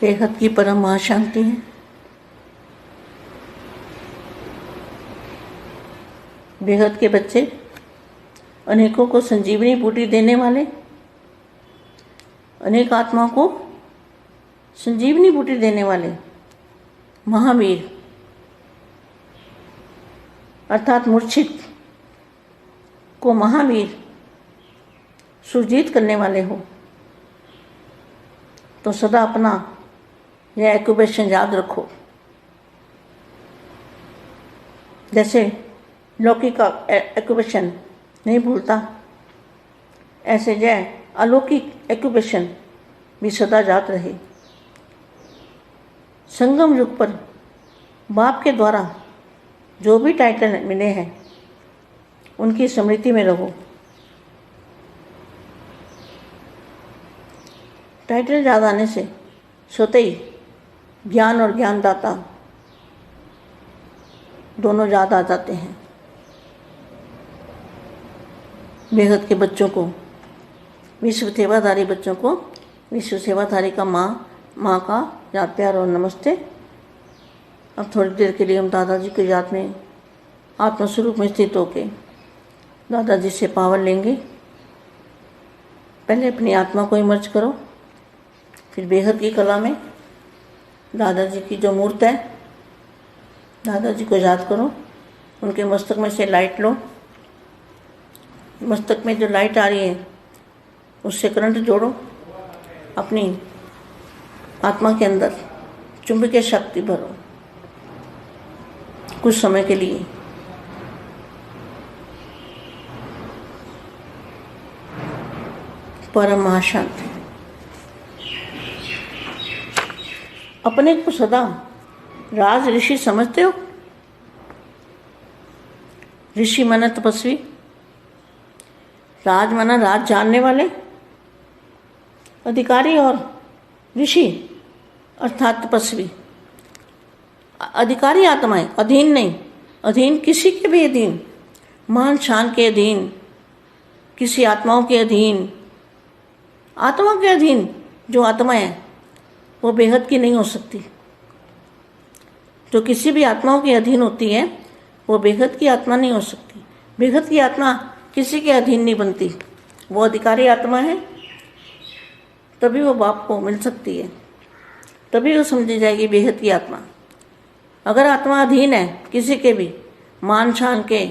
बेहद की परम महाशांति है। बेहद के बच्चे अनेकों को संजीवनी बूटी देने वाले, अनेक आत्माओं को संजीवनी बूटी देने वाले महावीर अर्थात मूर्छित को महावीर सुजीत करने वाले हो तो सदा अपना यह एक्यूपेशन याद रखो। जैसे लौकिक एक्यूपेशन नहीं भूलता, ऐसे यह अलौकिक एक्यूपेशन भी सदा याद रहे। संगम युग पर बाप के द्वारा जो भी टाइटल मिले हैं उनकी स्मृति में रहो। टाइटल याद आने से स्वतः ही ज्ञान और ज्ञानदाता दोनों याद आ जाते हैं। बेहद के बच्चों को, विश्व सेवाधारी बच्चों को विश्व सेवाधारी का माँ का याद प्यार और नमस्ते। अब थोड़ी देर के लिए हम दादाजी की याद में आत्मस्वरूप में स्थित होकर दादाजी से पावर लेंगे। पहले अपनी आत्मा को इमर्ज करो, फिर बेहद की कला में दादाजी की जो मूर्त है, दादाजी को याद करो। उनके मस्तक में से लाइट लो। मस्तक में जो लाइट आ रही है उससे करंट जोड़ो। अपनी आत्मा के अंदर चुंबकीय शक्ति भरो कुछ समय के लिए। परम महाशांति। अपने को सदा राज ऋषि समझते हो? ऋषि माना तपस्वी, राज माना राज जानने वाले, अधिकारी और ऋषि अर्थात तपस्वी। अधिकारी आत्माएं, अधीन नहीं, अधीन किसी के भी अधीन, मान शान के अधीन, किसी आत्माओं के अधीन। आत्मा के अधीन जो आत्मा है वो बेहद की नहीं हो सकती। जो किसी भी आत्माओं के अधीन होती है वो बेहद की आत्मा नहीं हो सकती। बेहद की आत्मा किसी के अधीन नहीं बनती। वो अधिकारी आत्मा है, तभी वो बाप को मिल सकती है, तभी वो समझी जाएगी बेहद की आत्मा। अगर आत्मा अधीन है किसी के भी, मान शान के,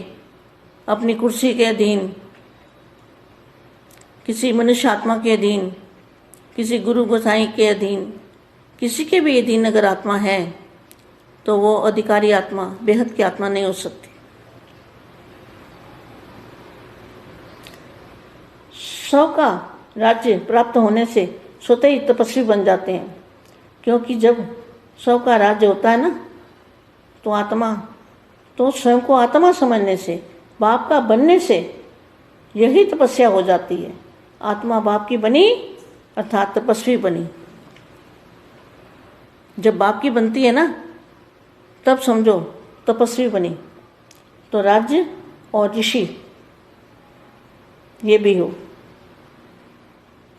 अपनी कुर्सी के अधीन, किसी मनुष्य आत्मा के अधीन, किसी गुरु गोसाई के अधीन, किसी के भी अधीन अगर आत्मा है तो वो अधिकारी आत्मा, बेहद की आत्मा नहीं हो सकती। सौ का राज्य प्राप्त होने से स्वतः ही तपस्वी बन जाते हैं, क्योंकि जब 100 का राज्य होता है ना तो आत्मा, तो स्वयं को आत्मा समझने से, बाप का बनने से यही तपस्या हो जाती है। आत्मा बाप की बनी अर्थात तपस्वी बनी। जब बाप की बनती है ना तब समझो तपस्वी बनी। तो राज्य और ऋषि ये भी हो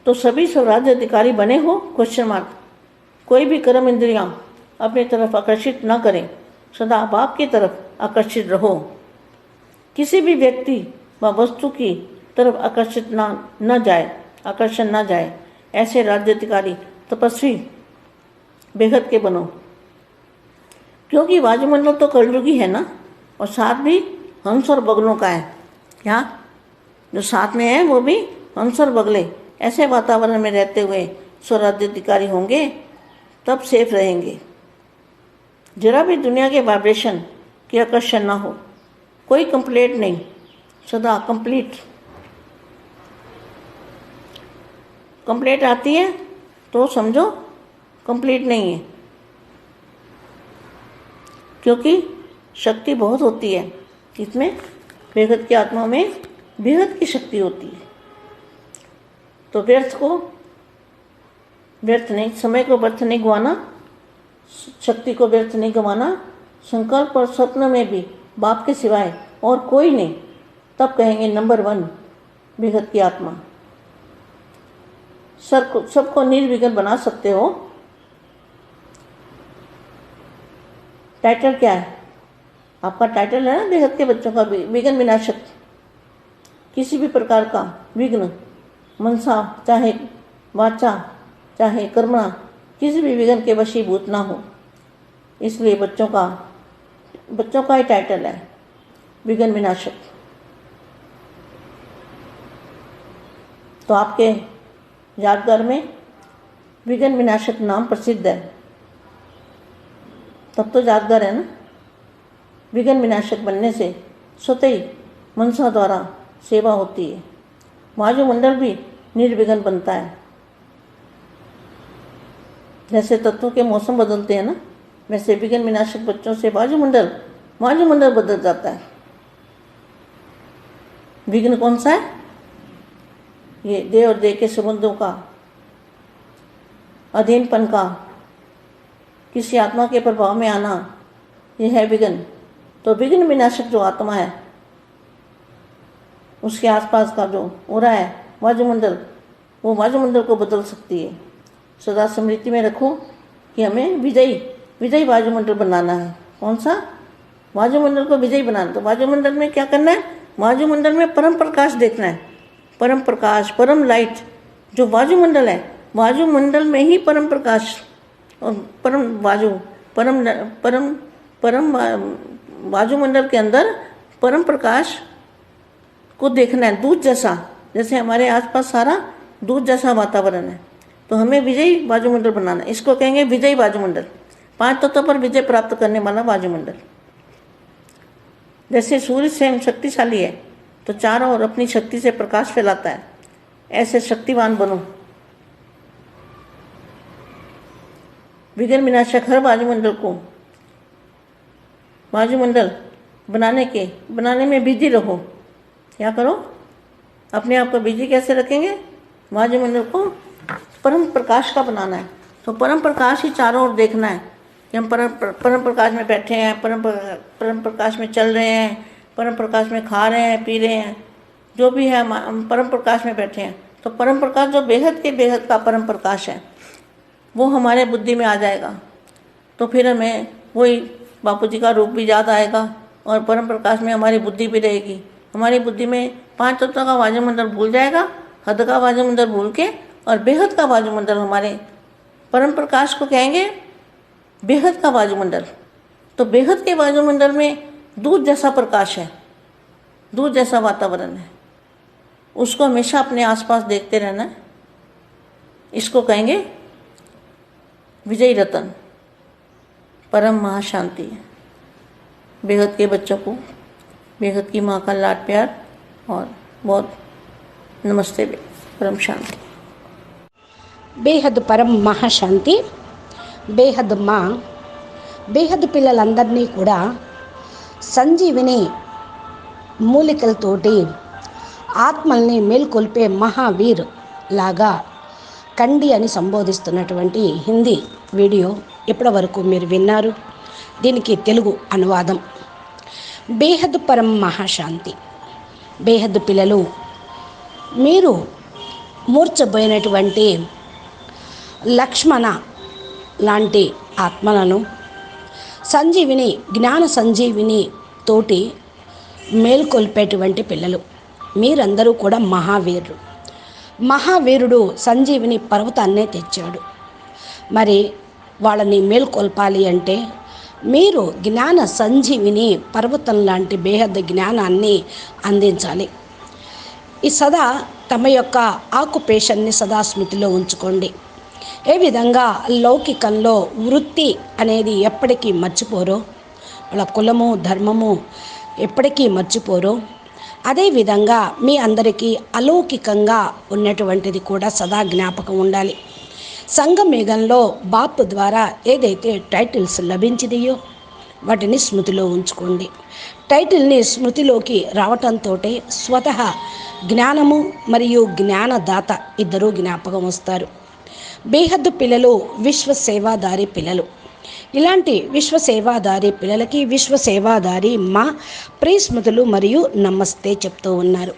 तो सभी स्वराज्य अधिकारी बने हो? Question mark. कोई भी कर्म इंद्रियां अपनी तरफ आकर्षित न करें, सदा बाप की तरफ आकर्षित रहो। किसी भी व्यक्ति व वस्तु की तरफ आकर्षित न जाए, आकर्षण न जाए। ऐसे राज्य अधिकारी तपस्वी बेहद के बनो, क्योंकि वायुमंडल तो कलयुगी है ना, और साथ भी हंस और बगलों का है। क्या जो साथ में है वो भी हंस और बगले। ऐसे वातावरण में रहते हुए स्वराज्य अधिकारी होंगे तब सेफ रहेंगे। जरा भी दुनिया के वाइब्रेशन की आकर्षण ना हो, कोई कंप्लेंट नहीं, सदा कंप्लीट। कंप्लेंट आती है तो समझो कंप्लीट नहीं है, क्योंकि शक्ति बहुत होती है इसमें। बेहद की आत्मा में बेहद की शक्ति होती है। तो व्यर्थ नहीं, समय को व्यर्थ नहीं गंवाना, शक्ति को व्यर्थ नहीं गंवाना। संकल्प और स्वप्न में भी बाप के सिवाय और कोई नहीं, तब कहेंगे नंबर 1 बेहद की आत्मा। सबको निर्विघ्न बना सकते हो टाइटल क्या है? आपका टाइटल है ना बेहद के बच्चों का, विघ्न विनाशक। किसी भी प्रकार का विघ्न, मनसा चाहे वाचा चाहे कर्मणा, किसी भी विघ्न के वशीभूत ना हो, इसलिए बच्चों का ही टाइटल है विघ्न विनाशक। तो आपके यादगार में विघ्न विनाशक नाम प्रसिद्ध है, तब तो यादगार है ना। विघ्न विनाशक बनने से स्वतः ही मनसा द्वारा सेवा होती है, वायुमंडल भी निर्विघ्न बनता है। जैसे तत्वों के मौसम बदलते हैं ना, वैसे विघ्न विनाशक बच्चों से वायुमंडल बदल जाता है। विघ्न कौन सा है? ये देह और देह के संबंधों का, अधीनपन का, किसी आत्मा के प्रभाव में आना, यह है विघ्न। तो विघ्न विनाशक जो आत्मा है, उसके आसपास का जो ओरा है वायुमंडल, वो वायुमंडल को बदल सकती है। सदा स्मृति में रखो कि हमें विजयी वायुमंडल बनाना है। कौन सा? वायुमंडल को विजयी बनाना। तो वायुमंडल में क्या करना है? वायुमंडल में परम प्रकाश देखना है। परम प्रकाश, परम लाइट जो वायुमंडल है, वायुमंडल में ही परम प्रकाश और परम वायुमंडल के अंदर परम प्रकाश को देखना है। दूध जैसा, जैसे हमारे आसपास सारा दूध जैसा वातावरण है, तो हमें विजयी वायुमंडल बनाना है। इसको कहेंगे विजयी वायुमंडल, 5 तत्वों पर विजय प्राप्त करने वाला वायुमंडल। जैसे सूर्य स्वयं शक्तिशाली है, तो चारों ओर अपनी शक्ति से प्रकाश फैलाता है, ऐसे शक्तिवान बनो। विघ्न विनाशक हर वायुमंडल बनाने में बिजी रहो। क्या करो? अपने आप को बिजी कैसे रखेंगे? वायुमंडल को परम प्रकाश का बनाना है। तो परम प्रकाश ही चारों ओर देखना है कि हम परम प्रकाश में बैठे हैं, परम प्रकाश में चल रहे हैं, परम प्रकाश में खा रहे हैं, पी रहे हैं, जो भी है हम परम प्रकाश में बैठे हैं। तो परम प्रकाश जो बेहद का परम प्रकाश है, वो हमारे बुद्धि में आ जाएगा। तो फिर हमें वही बापू जी का रूप भी याद आएगा और परम प्रकाश में हमारी बुद्धि भी रहेगी। हमारी बुद्धि में 5 तत्वों का वायुमंडल भूल जाएगा, हद का वायुमंडल भूल के, और बेहद का वायुमंडल, हमारे परम प्रकाश को कहेंगे बेहद का वायुमंडल। तो बेहद के वायुमंडल में दूध जैसा प्रकाश है, दूध जैसा वातावरण है, उसको हमेशा अपने आसपास देखते रहना है। इसको कहेंगे विजयी रतन, परम महाशांति। बेहद के बच्चों को बेहद की माँ का लाड प्यार और बहुत नमस्ते, परम शांति। బేహద్ పరం మహాశాంతి. బేహద్ మా బేహద్ పిల్లలందరినీ కూడా సంజీవిని మూలికలతోటి ఆత్మల్ని మేల్కొల్పే మహావీర్ లాగా కండి అని సంబోధిస్తున్నటువంటి హిందీ వీడియో ఇప్పటి వరకు మీరు విన్నారు. దీనికి తెలుగు అనువాదం. బేహద్ పరం మహాశాంతి. బేహద్ పిల్లలు, మీరు మూర్చబోయినటువంటి లక్ష్మణ లాంటి ఆత్మలను సంజీవిని, జ్ఞాన సంజీవిని తోటి మేల్కొల్పేటువంటి పిల్లలు. మీరందరూ కూడా మహావీరుడు సంజీవిని పర్వతాన్నే తెచ్చాడు. మరి వాళ్ళని మేల్కొల్పాలి అంటే మీరు జ్ఞాన సంజీవిని పర్వతం లాంటి బేహద్ద జ్ఞానాన్ని అందించాలి. ఈ సదా తమ యొక్క ఆక్యుపేషన్ని సదా స్మృతిలో ఉంచుకోండి. ఏ విధంగా లౌకికంలో వృత్తి అనేది ఎప్పటికీ మర్చిపోరో, వాళ్ళ కులము ధర్మము ఎప్పటికీ మర్చిపోరో, అదేవిధంగా మీ అందరికీ అలౌకికంగా ఉన్నటువంటిది కూడా సదా జ్ఞాపకం ఉండాలి. సంగమేఘంలో బాపు ద్వారా ఏదైతే టైటిల్స్ లభించినాయో వాటిని స్మృతిలో ఉంచుకోండి. టైటిల్ని స్మృతిలోకి రావటంతో స్వతహ జ్ఞానము మరియు జ్ఞానదాత ఇద్దరూ జ్ఞాపకం వస్తారు. బేహద్దు పిల్లలు విశ్వసేవాదారి పిల్లలు. ఇలాంటి విశ్వసేవాదారి పిల్లలకి విశ్వసేవాదారి మా ప్రియస్మృతులు మరియు నమస్తే చెప్తూ ఉన్నారు.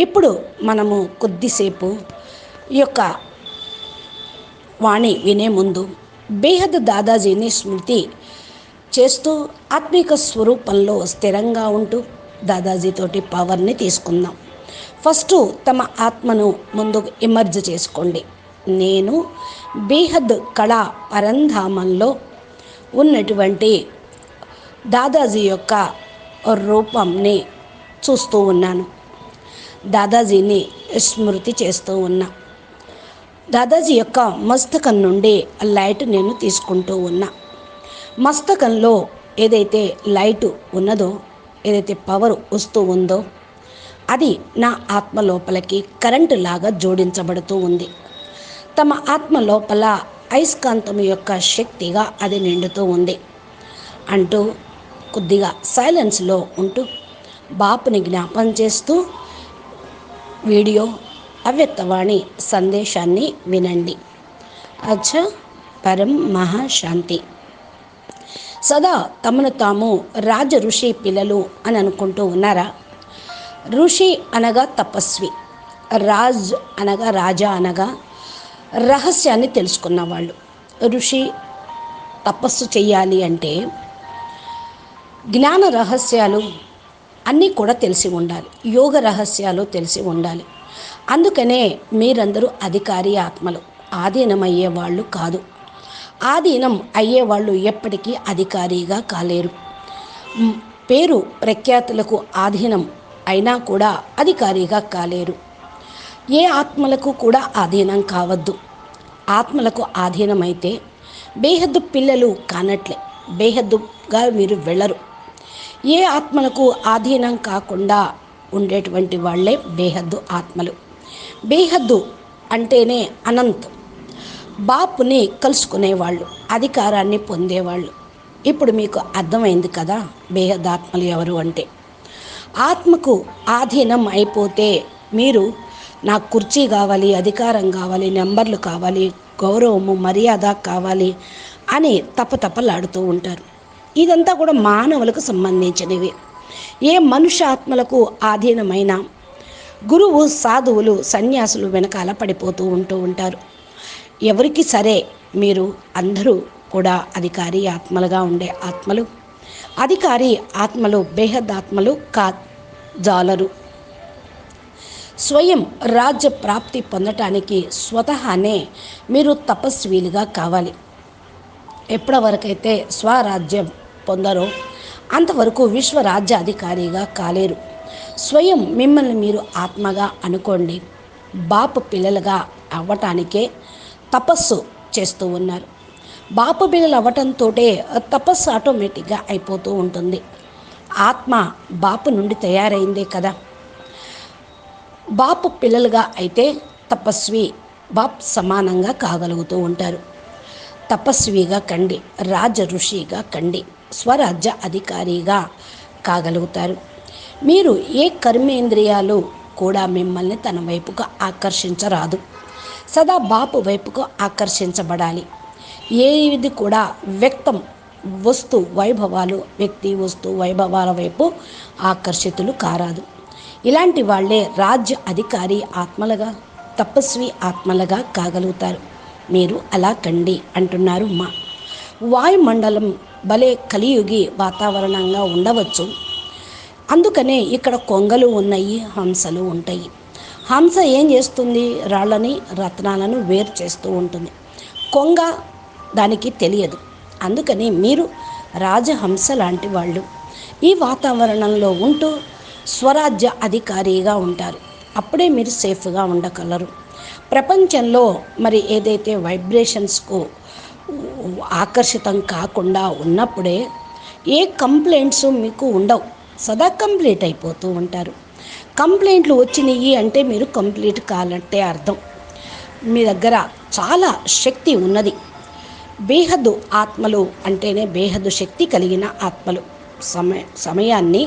ఇప్పుడు మనము కొద్దిసేపు ఈ యొక్క వాణి వినే ముందు బేహద్ దాదాజీని స్మృతి చేస్తూ ఆత్మిక స్వరూపంలో స్థిరంగా ఉంటూ దాదాజీతోటి పవర్ని తీసుకుందాం. ఫస్ట్ తమ ఆత్మను ముందుకు ఇమర్జ్ చేసుకోండి. నేను బేహద్ కళా పరంధామంలో ఉన్నటువంటి దాదాజీ యొక్క రూపంని చూస్తూ ఉన్నాను. దాదాజీని స్మృతి చేస్తూ ఉన్నా. దాదాజీ యొక్క మస్తకం నుండి లైట్ నేను తీసుకుంటూ ఉన్నా. మస్తకంలో ఏదైతే లైటు ఉన్నదో, ఏదైతే పవర్ వస్తూ ఉందో, అది నా ఆత్మ లోపలికి కరెంటు లాగా జోడించబడుతూ ఉంది. తమ ఆత్మ లోపల అయస్కాంతం యొక్క శక్తిగా అది నిండుతూ ఉంది అంటూ కొద్దిగా సైలెన్స్లో ఉంటూ బాపుని జ్ఞాపం చేస్తూ వీడియో అవ్యక్తవాణి సందేశాన్ని వినండి. అచ్చా, పరం మహాశాంతి. సదా తమను తాము రాజ ఋషి పిల్లలు అని అనుకుంటూ ఉన్నారా? ఋషి అనగా తపస్వి, రాజ్ అనగా రాజా అనగా రహస్యాన్ని తెలుసుకున్నవాళ్ళు. ఋషి తపస్సు చెయ్యాలి అంటే జ్ఞాన రహస్యాలు అన్నీ కూడా తెలిసి ఉండాలి, యోగ రహస్యాలు తెలిసి ఉండాలి. అందుకనే మీరందరూ అధికారి ఆత్మలు, ఆధీనమయ్యేవాళ్ళు కాదు. ఆధీనం అయ్యేవాళ్ళు ఎప్పటికీ అధికారిగా కాలేరు. పేరు ప్రఖ్యాతులకు ఆధీనం అయినా కూడా అధికారిగా కాలేరు. ఏ ఆత్మలకు కూడా ఆధీనం కావద్దు. ఆత్మలకు ఆధీనమైతే బేహద్దు పిల్లలు కానట్లే, బేహద్దుగా మీరు వెళ్ళరు. ఏ ఆత్మలకు ఆధీనం కాకుండా ఉండేటువంటి వాళ్ళే బేహద్దు ఆత్మలు. బేహద్దు అంటేనే అనంత్, బాపుని కలుసుకునేవాళ్ళు, అధికారాన్ని పొందేవాళ్ళు. ఇప్పుడు మీకు అర్థమైంది కదా బేహద్ ఆత్మలు ఎవరు అంటే. ఆత్మకు ఆధీనం అయిపోతే మీరు నాకు కుర్చీ కావాలి, అధికారం కావాలి, నెంబర్లు కావాలి, గౌరవము మర్యాద కావాలి అని తపతపలాడుతూ ఉంటారు. ఇదంతా కూడా మానవులకు సంబంధించినవి. ఏ మనుష్య ఆత్మలకు ఆధీనమైన గురువు, సాధువులు, సన్యాసులు వెనకాల పడిపోతూ ఉంటారు. ఎవరికి సరే మీరు అందరూ కూడా అధికారి ఆత్మలుగా ఉండే ఆత్మలు. అధికారి ఆత్మలు బేహద్ ఆత్మలు జాలరు. స్వయం రాజ్య ప్రాప్తి పొందటానికి స్వతహానే మీరు తపస్వీలుగా కావాలి. ఎప్పటివరకైతే స్వరాజ్యం పొందరో అంతవరకు విశ్వరాజ్యాధికారిగా కాలేరు. స్వయం మిమ్మల్ని మీరు ఆత్మగా అనుకోండి. బాపు పిల్లలుగా అవ్వటానికే తపస్సు చేస్తూ ఉన్నారు. బాపు పిల్లలు అవ్వటంతో తపస్సు ఆటోమేటిక్గా అయిపోతూ ఉంటుంది. ఆత్మ బాపు నుండి తయారైందే కదా. బాపు పిల్లలుగా అయితే తపస్వి బాప్ సమానంగా కాగలుగుతూ ఉంటారు. తపస్విగా కండి, రాజ ఋషిగా కండి, స్వరాజ్య అధికారిగా కాగలుగుతారు. మీరు ఏ కర్మేంద్రియాలు కూడా మిమ్మల్ని తన వైపుకు ఆకర్షించరాదు. సదా బాపు వైపుకు ఆకర్షించబడాలి. ఏది కూడా వ్యక్తం వస్తు వైభవాలు, వ్యక్తి వస్తు వైభవాల వైపు ఆకర్షితులు కారాదు. ఇలాంటి వాళ్ళే రాజ్య అధికారి ఆత్మలుగా, తపస్వి ఆత్మలుగా కాగలుగుతారు. మీరు అలా కండి అంటున్నారు మా. వాయుమండలం భలే కలియుగి వాతావరణంగా ఉండవచ్చు. అందుకనే ఇక్కడ కొంగలు ఉన్నాయి, హంసలు ఉంటాయి. హంస ఏం చేస్తుంది? రాళ్ళని, రత్నాలను వేరు చేస్తూ ఉంటుంది. కొంగ దానికి తెలియదు. అందుకని మీరు రాజహంస లాంటి వాళ్ళు ఈ వాతావరణంలో ఉంటూ స్వరాజ్య అధికారిగా ఉంటారు. అప్పుడే మీరు సేఫ్గా ఉండగలరు. ప్రపంచంలో మరి ఏదైతే వైబ్రేషన్స్కు ఆకర్షితం కాకుండా ఉన్నప్పుడే ఏ కంప్లైంట్స్ మీకు ఉండవు. సదా కంప్లీట్ అయిపోతూ ఉంటారు. కంప్లైంట్లు వచ్చినాయి అంటే మీరు కంప్లీట్ కాలంటే అర్థం. మీ దగ్గర చాలా శక్తి ఉన్నది. బేహద్దు ఆత్మలు అంటేనే బేహద్దు శక్తి కలిగిన ఆత్మలు. సమయాన్ని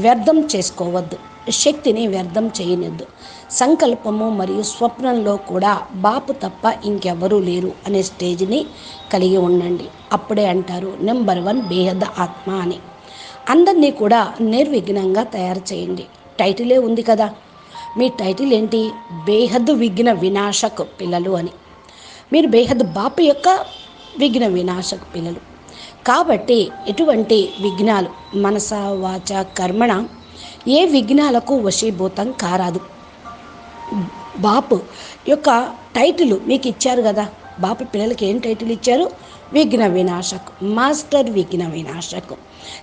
వ్యర్థం చేసుకోవద్దు, శక్తిని వ్యర్థం చేయనిద్దు. సంకల్పము మరియు స్వప్నంలో కూడా బాపు తప్ప ఇంకెవరూ లేరు అనే స్టేజ్ని కలిగి ఉండండి. అప్పుడే అంటారు నెంబర్ 1 బేహద్ ఆత్మ అని. అందరినీ కూడా నిర్విఘ్నంగా తయారు చేయండి. టైటిలే ఉంది కదా, మీ టైటిల్ ఏంటి? బేహద్దు విఘ్న వినాశక్ పిల్లలు అని. మీరు బేహద్ బాపు యొక్క విఘ్న వినాశక్ పిల్లలు. కాబట్టి ఎటువంటి విఘ్నాలు మనస వాచ కర్మణ ఏ విఘ్నాలకు వశీభూతం కారాదు. బాపు యొక్క టైటిల్ మీకు ఇచ్చారు కదా, బాపు పిల్లలకి ఏం టైటిల్ ఇచ్చారు? విఘ్న వినాశక్, మాస్టర్ విఘ్న వినాశక్.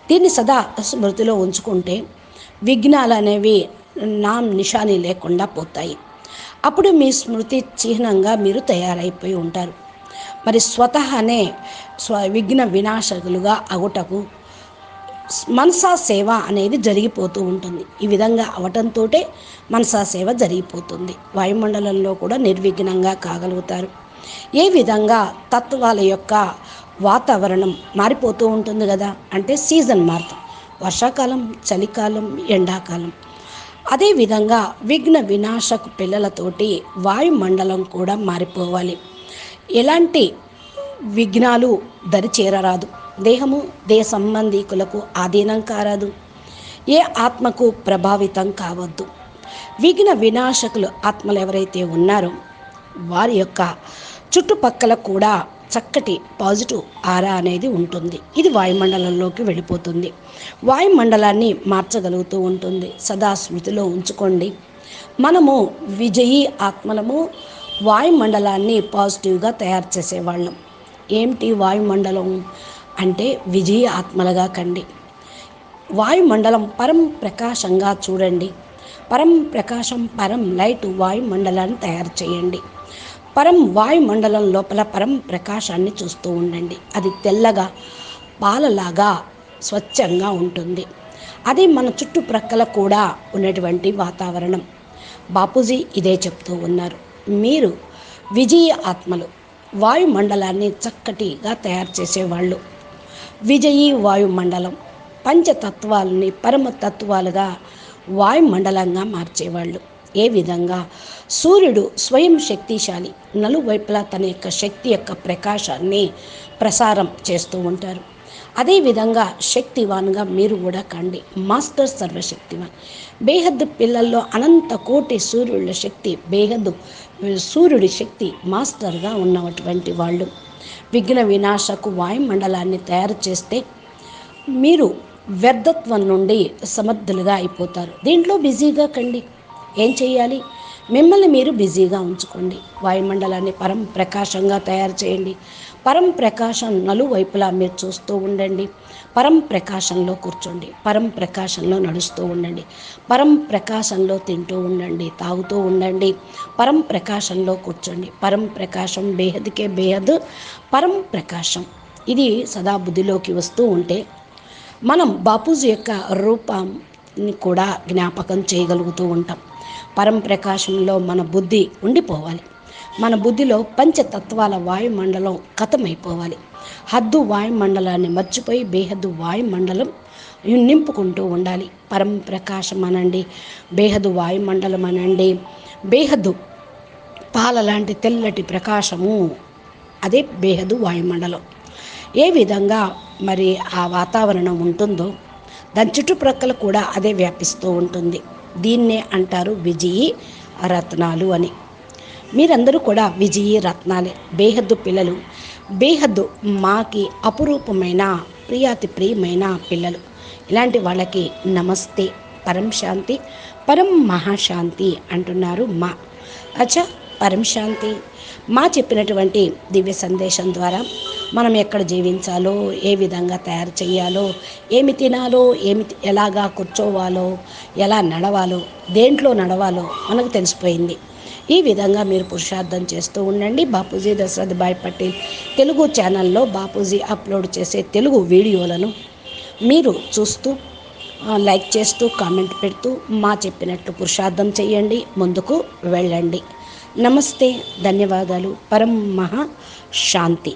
దీన్ని సదా స్మృతిలో ఉంచుకుంటే విఘ్నాలు అనేవి నిశాని లేకుండా పోతాయి. అప్పుడు మీ స్మృతి చిహ్నంగా మీరు తయారైపోయి ఉంటారు. మరి స్వతహానే విఘ్న వినాశకులుగా అగుటకు మనసా సేవ అనేది జరిగిపోతూ ఉంటుంది. ఈ విధంగా అవటంతో మనసా సేవ జరిగిపోతుంది. వాయుమండలంలో కూడా నిర్విఘ్నంగా కాగలుగుతారు. ఏ విధంగా తత్వాల యొక్క వాతావరణం మారిపోతూ ఉంటుంది కదా, అంటే సీజన్ మారుతుంది. వర్షాకాలం, చలికాలం, ఎండాకాలం. అదేవిధంగా విఘ్న వినాశకు పిల్లలతోటి వాయుమండలం కూడా మారిపోవాలి. ఎలాంటి విఘ్నాలు దరిచేరరాదు. దేహము, దేహ సంబంధీకులకు ఆధీనం కారాదు. ఏ ఆత్మకు ప్రభావితం కావద్దు. విఘ్న వినాశకులు ఆత్మలు ఎవరైతే ఉన్నారో వారి యొక్క చుట్టుపక్కల కూడా చక్కటి పాజిటివ్ ఆరా అనేది ఉంటుంది. ఇది వాయుమండలంలోకి వెళ్ళిపోతుంది. వాయుమండలాన్ని మార్చగలుగుతూ ఉంటుంది. సదా స్మృతిలో ఉంచుకోండి. మనము విజయీ ఆత్మలము. వాయుమండలాన్ని పాజిటివ్గా తయారు చేసేవాళ్ళం. ఏమిటి వాయుమండలం అంటే విజయీ ఆత్మలుగా కండి. వాయుమండలం పరం ప్రకాశంగా చూడండి. పరం ప్రకాశం, పరం లైట్ వాయుమండలాన్ని తయారు చేయండి. పరం వాయుమండలం లోపల పరం ప్రకాశాన్ని చూస్తూ ఉండండి. అది తెల్లగా పాలలాగా స్వచ్ఛంగా ఉంటుంది. అది మన చుట్టుప్రక్కల కూడా ఉన్నటువంటి వాతావరణం. బాపూజీ ఇదే చెప్తూ ఉన్నారు. మీరు విజయ ఆత్మలు, వాయుమండలాన్ని చక్కటిగా తయారు చేసేవాళ్ళు. విజయీ వాయుమండలం పంచతత్వాలని పరమతత్వాలుగా వాయుమండలంగా మార్చేవాళ్ళు. ఏ విధంగా సూర్యుడు స్వయం శక్తిశాలి, నలువైపులా తన యొక్క శక్తి యొక్క ప్రకాశాన్ని ప్రసారం చేస్తూ ఉంటారు. అదేవిధంగా శక్తివాన్గా మీరు కూడా కండి. మాస్టర్ సర్వశక్తివాన్. బేహద్దు పిల్లల్లో అనంత కోటి సూర్యుల శక్తి, బేహద్దు సూర్యుడి శక్తి మాస్టర్గా ఉన్నటువంటి వాళ్ళు. విఘ్న వినాశకు వాయుమండలాన్ని తయారు చేస్తే మీరు వ్యర్థత్వం నుండి సమర్థులుగా అయిపోతారు. దీంట్లో బిజీగా కండి. ఏం చేయాలి? మిమ్మల్ని మీరు బిజీగా ఉంచుకోండి. వాయుమండలాన్ని పరం ప్రకాశంగా తయారు చేయండి. పరం ప్రకాశం నలువైపులా మీరు చూస్తూ ఉండండి. పరం ప్రకాశంలో కూర్చోండి. పరం ప్రకాశంలో నడుస్తూ ఉండండి. పరం ప్రకాశంలో తింటూ ఉండండి, తాగుతూ ఉండండి. పరం ప్రకాశంలో కూర్చోండి. పరం ప్రకాశం బేహద్కే బేహద్ పరం ప్రకాశం. ఇది సదా బుద్ధిలోకి వస్తూ ఉంటే మనం బాపూజీ యొక్క రూపాన్ని కూడా జ్ఞాపకం చేయగలుగుతూ ఉంటాం. పరం ప్రకాశంలో మన బుద్ధి ఉండిపోవాలి. మన బుద్ధిలో పంచతత్వాల వాయుమండలం ఖతమైపోవాలి. హద్దు వాయుమండలాన్ని మర్చిపోయి బేహద్దు వాయుమండలం నింపుకుంటూ ఉండాలి. పరం ప్రకాశం అనండి, బేహద్దు వాయుమండలం అనండి. బేహద్దు పాల లాంటి తెల్లటి ప్రకాశము, అదే బేహద్దు వాయుమండలం. ఏ విధంగా మరి ఆ వాతావరణం ఉంటుందో దాని చుట్టుప్రక్కల కూడా అదే వ్యాపిస్తూ ఉంటుంది. దీన్నే అంటారు విజయీ రత్నాలు అని. మీరందరూ కూడా విజయీ రత్నాలే. బేహద్దు పిల్లలు, బేహద్దు మాకి అపురూపమైన ప్రియాతి ప్రియమైన పిల్లలు. ఇలాంటి వాళ్ళకి నమస్తే, పరం శాంతి, పరం మహాశాంతి అంటున్నారు మా. అచ్చా, పరం శాంతి. మా చెప్పినటువంటి దివ్య సందేశం ద్వారా మనం ఎక్కడ జీవించాలో, ఏ విధంగా తయారు చేయాలో, ఏమి తినాలో, ఎలాగా కూర్చోవాలో, ఎలా నడవాలో, దేంట్లో నడవాలో మనకు తెలిసిపోయింది. ఈ విధంగా మీరు పురుషార్థం చేస్తూ ఉండండి. బాపూజీ దశరథ్ భాయ్ పటేల్ తెలుగు ఛానల్లో బాపూజీ అప్లోడ్ చేసే తెలుగు వీడియోలను మీరు చూస్తూ లైక్ చేస్తూ కామెంట్ పెడుతూ మా చెప్పినట్టు పురుషార్థం చేయండి, ముందుకు వెళ్ళండి. నమస్తే, ధన్యవాదాలు. పరం మహా శాంతి.